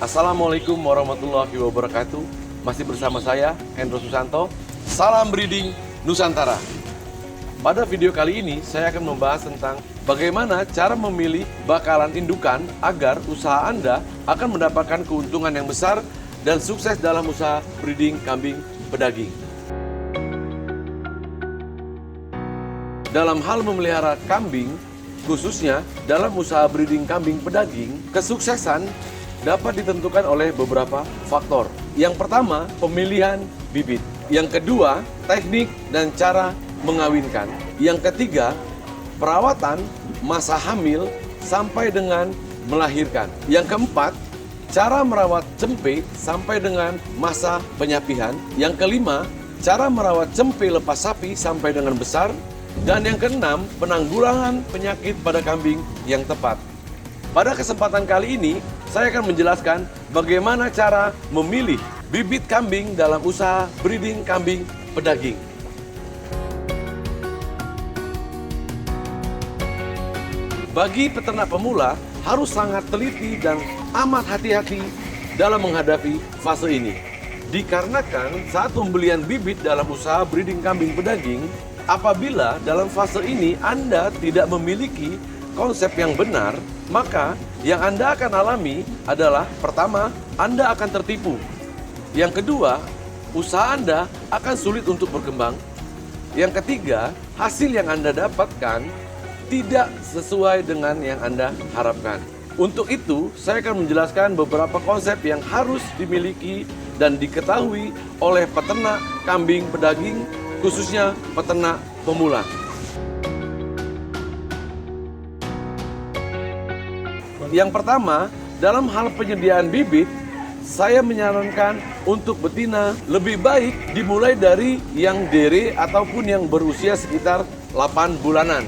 Assalamualaikum warahmatullahi wabarakatuh. Masih bersama saya, Hendro Susanto. Salam breeding Nusantara. Pada video kali ini, saya akan membahas tentang bagaimana cara memilih bakalan indukan agar usaha Anda akan mendapatkan keuntungan yang besar dan sukses dalam usaha breeding kambing pedaging. Dalam hal memelihara kambing, khususnya dalam usaha breeding kambing pedaging, kesuksesan dapat ditentukan oleh beberapa faktor. Yang pertama, pemilihan bibit. Yang kedua, teknik dan cara mengawinkan. Yang ketiga, perawatan masa hamil sampai dengan melahirkan. Yang keempat, cara merawat cempe sampai dengan masa penyapihan. Yang kelima, cara merawat cempe lepas sapi sampai dengan besar. Dan yang keenam, penanggulangan penyakit pada kambing yang tepat. Pada kesempatan kali ini, saya akan menjelaskan bagaimana cara memilih bibit kambing dalam usaha breeding kambing pedaging. Bagi peternak pemula, harus sangat teliti dan amat hati-hati dalam menghadapi fase ini. Dikarenakan saat pembelian bibit dalam usaha breeding kambing pedaging, apabila dalam fase ini Anda tidak memiliki konsep yang benar, maka yang Anda akan alami adalah pertama, Anda akan tertipu. Yang kedua, usaha Anda akan sulit untuk berkembang. Yang ketiga, hasil yang Anda dapatkan tidak sesuai dengan yang Anda harapkan. Untuk itu, saya akan menjelaskan beberapa konsep yang harus dimiliki dan diketahui oleh peternak kambing pedaging, khususnya peternak pemula. Yang pertama, dalam hal penyediaan bibit, saya menyarankan untuk betina lebih baik dimulai dari yang dere ataupun yang berusia sekitar 8 bulanan.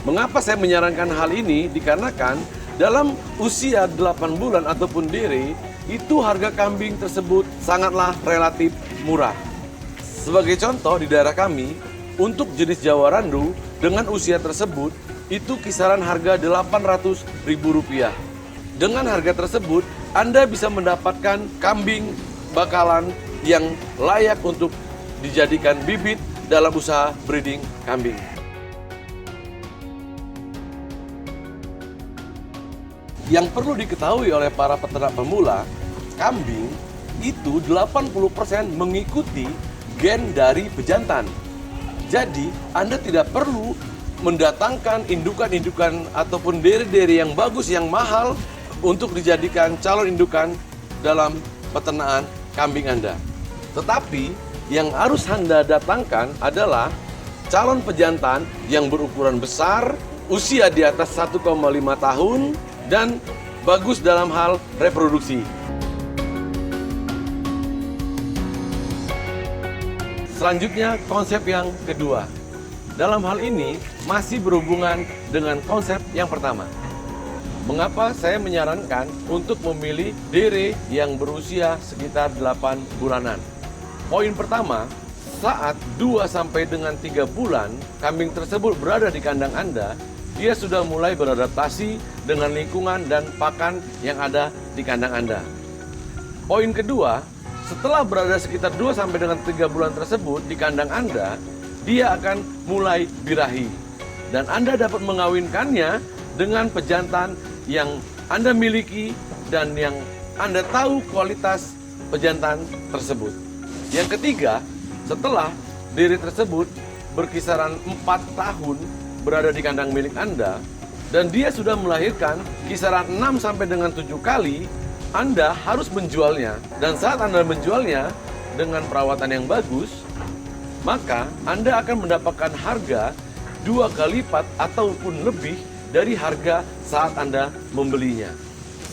Mengapa saya menyarankan hal ini? Dikarenakan dalam usia 8 bulan ataupun dere, itu harga kambing tersebut sangatlah relatif murah. Sebagai contoh, di daerah kami, untuk jenis Jawa Randu dengan usia tersebut, itu kisaran harga Rp800.000. Dengan harga tersebut, Anda bisa mendapatkan kambing bakalan yang layak untuk dijadikan bibit dalam usaha breeding kambing. Yang perlu diketahui oleh para peternak pemula, kambing itu 80% mengikuti gen dari pejantan. Jadi, Anda tidak perlu mendatangkan indukan-indukan ataupun dere-dere yang bagus, yang mahal untuk dijadikan calon indukan dalam peternakan kambing Anda. Tetapi yang harus Anda datangkan adalah calon pejantan yang berukuran besar, usia di atas 1,5 tahun, dan bagus dalam hal reproduksi. Selanjutnya, konsep yang kedua. Dalam hal ini, masih berhubungan dengan konsep yang pertama. Mengapa saya menyarankan untuk memilih dere yang berusia sekitar 8 bulanan? Poin pertama, saat 2 sampai dengan 3 bulan kambing tersebut berada di kandang Anda, dia sudah mulai beradaptasi dengan lingkungan dan pakan yang ada di kandang Anda. Poin kedua, setelah berada sekitar 2 sampai dengan 3 bulan tersebut di kandang Anda, dia akan mulai birahi. Dan Anda dapat mengawinkannya dengan pejantan yang Anda miliki dan yang Anda tahu kualitas pejantan tersebut. Yang ketiga, setelah diri tersebut berkisaran 4 tahun berada di kandang milik Anda, dan dia sudah melahirkan kisaran 6 sampai dengan 7 kali, Anda harus menjualnya. Dan saat Anda menjualnya dengan perawatan yang bagus, maka Anda akan mendapatkan harga 2 kali lipat ataupun lebih dari harga saat Anda membelinya.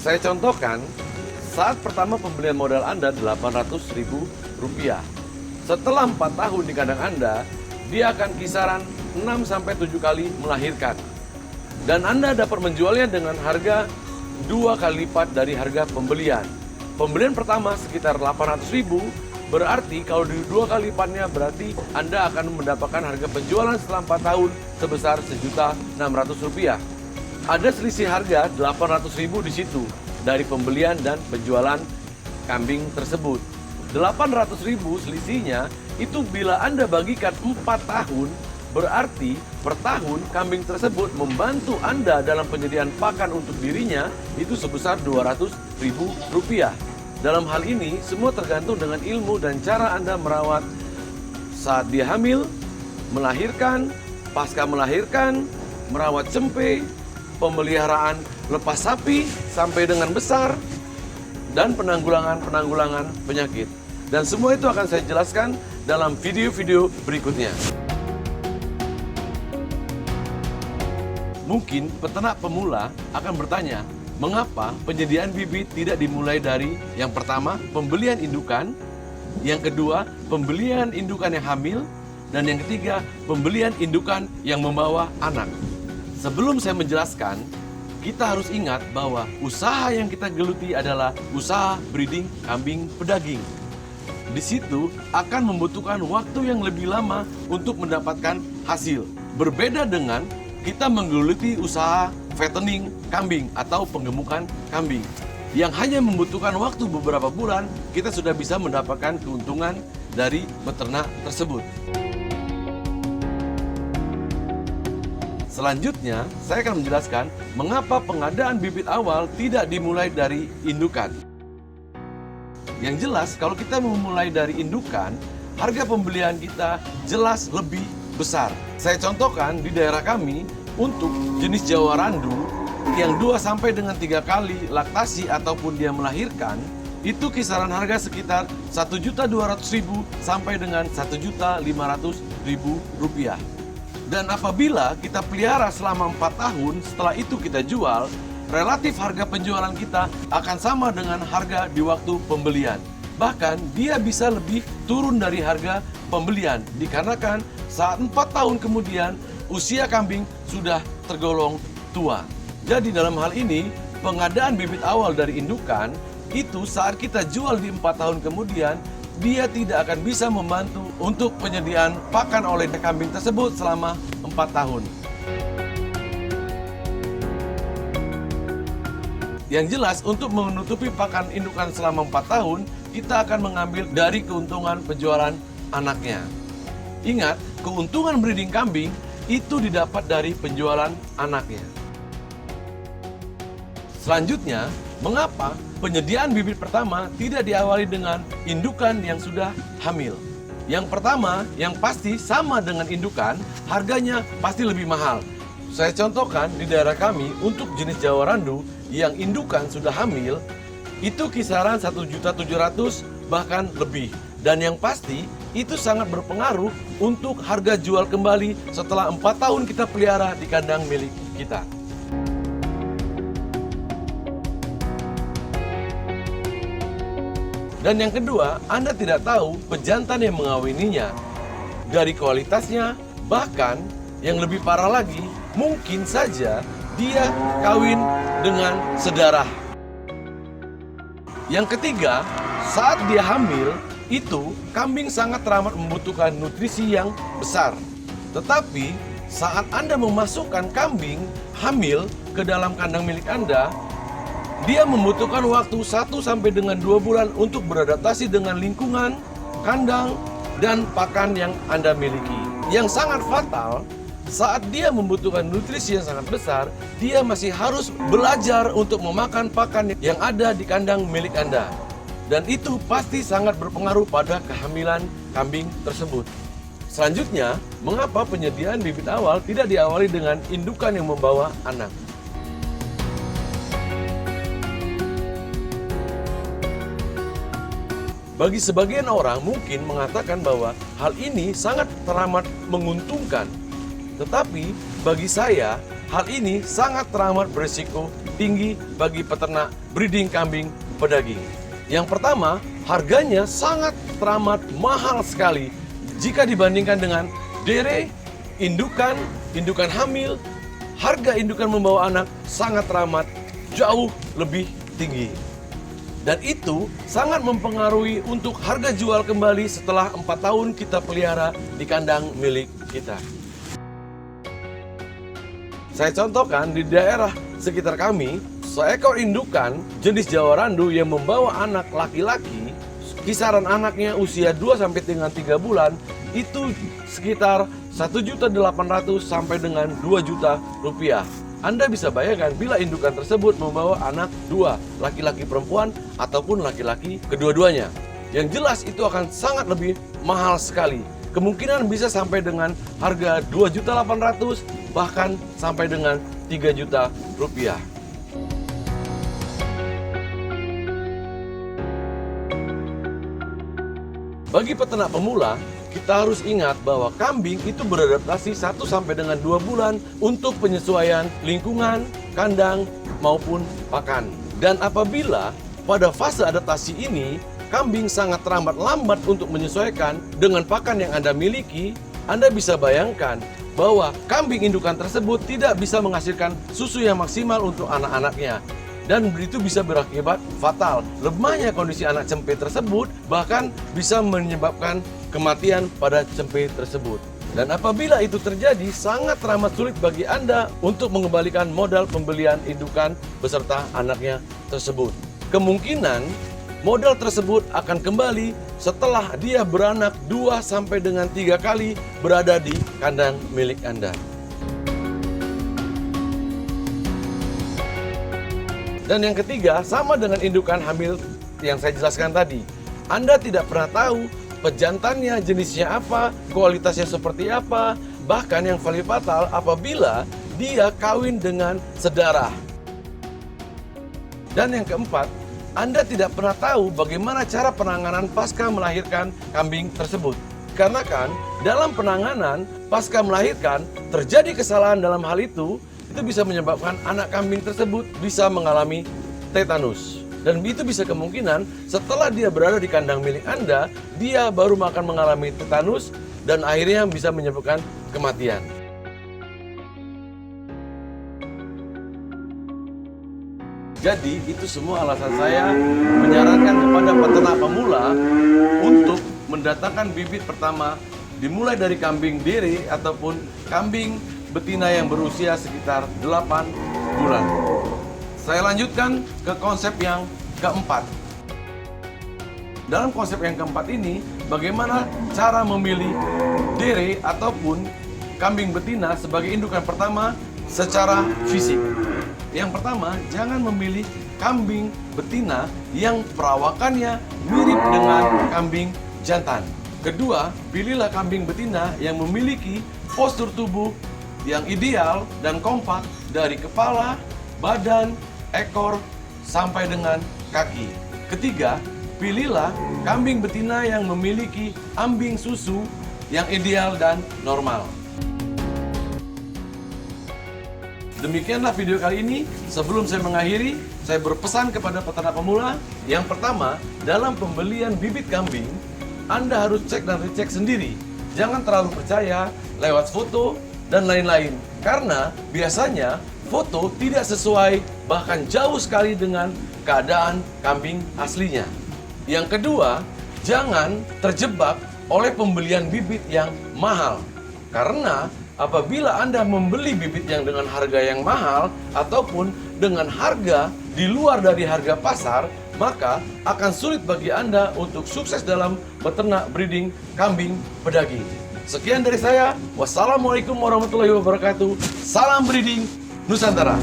Saya contohkan, saat pertama pembelian modal Anda Rp800.000. Setelah 4 tahun di kandang Anda, dia akan kisaran 6 sampai 7 kali melahirkan. Dan Anda dapat menjualnya dengan harga 2 kali lipat dari harga pembelian. Pembelian pertama sekitar 800.000, berarti kalau di 2 kali lipatnya berarti Anda akan mendapatkan harga penjualan setelah 4 tahun sebesar Rp1.600.000. Ada selisih harga 800.000 di situ dari pembelian dan penjualan kambing tersebut. 800.000 selisihnya itu bila Anda bagikan 4 tahun, berarti per tahun kambing tersebut membantu Anda dalam penyediaan pakan untuk dirinya itu sebesar Rp200.000. Dalam hal ini semua tergantung dengan ilmu dan cara Anda merawat saat dia hamil, melahirkan, pasca melahirkan, merawat cempe, pemeliharaan lepas sapi sampai dengan besar, dan penanggulangan penyakit. Dan semua itu akan saya jelaskan dalam video-video berikutnya. Mungkin peternak pemula akan bertanya, mengapa penyediaan bibit tidak dimulai dari yang pertama, pembelian indukan, yang kedua, pembelian indukan yang hamil, dan yang ketiga, pembelian indukan yang membawa anak. Sebelum saya menjelaskan, kita harus ingat bahwa usaha yang kita geluti adalah usaha breeding kambing pedaging. Di situ akan membutuhkan waktu yang lebih lama untuk mendapatkan hasil. Berbeda dengan kita menggeluti usaha fattening kambing atau penggemukan kambing, yang hanya membutuhkan waktu beberapa bulan, kita sudah bisa mendapatkan keuntungan dari peternak tersebut. Selanjutnya, saya akan menjelaskan mengapa pengadaan bibit awal tidak dimulai dari indukan. Yang jelas, kalau kita memulai dari indukan, harga pembelian kita jelas lebih besar. Saya contohkan di daerah kami, untuk jenis Jawa Randu yang 2 sampai dengan 3 kali laktasi ataupun dia melahirkan, itu kisaran harga sekitar Rp1.200.000 sampai dengan Rp1.500.000. Dan apabila kita pelihara selama 4 tahun, setelah itu kita jual, relatif harga penjualan kita akan sama dengan harga di waktu pembelian. Bahkan dia bisa lebih turun dari harga pembelian, dikarenakan saat 4 tahun kemudian usia kambing sudah tergolong tua. Jadi dalam hal ini, pengadaan bibit awal dari indukan, itu saat kita jual di 4 tahun kemudian, dia tidak akan bisa membantu untuk penyediaan pakan oleh kambing tersebut selama 4 tahun. Yang jelas, untuk menutupi pakan indukan selama 4 tahun, kita akan mengambil dari keuntungan penjualan anaknya. Ingat, keuntungan breeding kambing itu didapat dari penjualan anaknya. Selanjutnya, mengapa penyediaan bibit pertama tidak diawali dengan indukan yang sudah hamil? Yang pertama, yang pasti sama dengan indukan, harganya pasti lebih mahal. Saya contohkan di daerah kami, untuk jenis Jawa Randu yang indukan sudah hamil, itu kisaran 1.700.000 bahkan lebih. Dan yang pasti, itu sangat berpengaruh untuk harga jual kembali setelah 4 tahun kita pelihara di kandang milik kita. Dan yang kedua, Anda tidak tahu pejantan yang mengawininya, dari kualitasnya, bahkan yang lebih parah lagi, mungkin saja dia kawin dengan sedarah. Yang ketiga, saat dia hamil, itu kambing sangat teramat membutuhkan nutrisi yang besar. Tetapi saat Anda memasukkan kambing hamil ke dalam kandang milik Anda, dia membutuhkan waktu 1 sampai dengan 2 bulan untuk beradaptasi dengan lingkungan, kandang, dan pakan yang Anda miliki. Yang sangat fatal, saat dia membutuhkan nutrisi yang sangat besar, dia masih harus belajar untuk memakan pakan yang ada di kandang milik Anda. Dan itu pasti sangat berpengaruh pada kehamilan kambing tersebut. Selanjutnya, mengapa penyediaan bibit awal tidak diawali dengan indukan yang membawa anak? Bagi sebagian orang mungkin mengatakan bahwa hal ini sangat teramat menguntungkan. Tetapi bagi saya, hal ini sangat teramat berisiko tinggi bagi peternak breeding kambing pedaging. Yang pertama, harganya sangat teramat mahal sekali jika dibandingkan dengan dere, indukan hamil, harga indukan membawa anak sangat teramat jauh lebih tinggi. Dan itu sangat mempengaruhi untuk harga jual kembali setelah 4 tahun kita pelihara di kandang milik kita. Saya contohkan di daerah sekitar kami, seekor indukan jenis Jawa Randu yang membawa anak laki-laki, kisaran anaknya usia 2 sampai dengan 3 bulan, itu sekitar 1.800.000 sampai dengan 2 juta rupiah. Anda bisa bayangkan bila indukan tersebut membawa anak 2, laki-laki perempuan ataupun laki-laki kedua-duanya. Yang jelas itu akan sangat lebih mahal sekali. Kemungkinan bisa sampai dengan harga 2.800.000 bahkan sampai dengan 3 juta rupiah. Bagi peternak pemula, kita harus ingat bahwa kambing itu beradaptasi 1 sampai dengan 2 bulan untuk penyesuaian lingkungan, kandang, maupun pakan. Dan apabila pada fase adaptasi ini, kambing sangat teramat lambat untuk menyesuaikan dengan pakan yang Anda miliki, Anda bisa bayangkan bahwa kambing indukan tersebut tidak bisa menghasilkan susu yang maksimal untuk anak-anaknya. Dan itu bisa berakibat fatal. Lemahnya kondisi anak cempe tersebut bahkan bisa menyebabkan kematian pada cempe tersebut. Dan apabila itu terjadi, sangat teramat sulit bagi Anda untuk mengembalikan modal pembelian indukan beserta anaknya tersebut. Kemungkinan modal tersebut akan kembali setelah dia beranak 2 sampai dengan 3 kali berada di kandang milik Anda. Dan yang ketiga, sama dengan indukan hamil yang saya jelaskan tadi. Anda tidak pernah tahu pejantannya jenisnya apa, kualitasnya seperti apa, bahkan yang paling fatal apabila dia kawin dengan sedarah. Dan yang keempat, Anda tidak pernah tahu bagaimana cara penanganan pasca melahirkan kambing tersebut. Karena kan dalam penanganan pasca melahirkan terjadi kesalahan dalam hal itu bisa menyebabkan anak kambing tersebut bisa mengalami tetanus. Dan itu bisa kemungkinan setelah dia berada di kandang milik Anda, dia baru akan mengalami tetanus dan akhirnya bisa menyebabkan kematian. Jadi itu semua alasan saya menyarankan kepada peternak pemula untuk mendatangkan bibit pertama dimulai dari kambing dere ataupun kambing betina yang berusia sekitar 8 bulan. Saya lanjutkan ke konsep yang keempat. Dalam konsep yang keempat ini, bagaimana cara memilih dere ataupun kambing betina sebagai indukan pertama secara fisik. Yang pertama, jangan memilih kambing betina yang perawakannya mirip dengan kambing jantan. Kedua, pilihlah kambing betina yang memiliki postur tubuh yang ideal dan kompak dari kepala, badan, ekor, sampai dengan kaki. Ketiga, pilihlah kambing betina yang memiliki ambing susu yang ideal dan normal. Demikianlah video kali ini. Sebelum saya mengakhiri, saya berpesan kepada peternak pemula. Yang pertama, dalam pembelian bibit kambing, Anda harus cek dan recheck sendiri. Jangan terlalu percaya lewat foto dan lain-lain. Karena biasanya foto tidak sesuai, bahkan jauh sekali dengan keadaan kambing aslinya. Yang kedua, jangan terjebak oleh pembelian bibit yang mahal. Karena apabila Anda membeli bibit yang dengan harga yang mahal ataupun dengan harga di luar dari harga pasar, maka akan sulit bagi Anda untuk sukses dalam beternak breeding kambing pedaging. Sekian dari saya. Wassalamualaikum warahmatullahi wabarakatuh. Salam breeding Nusantara.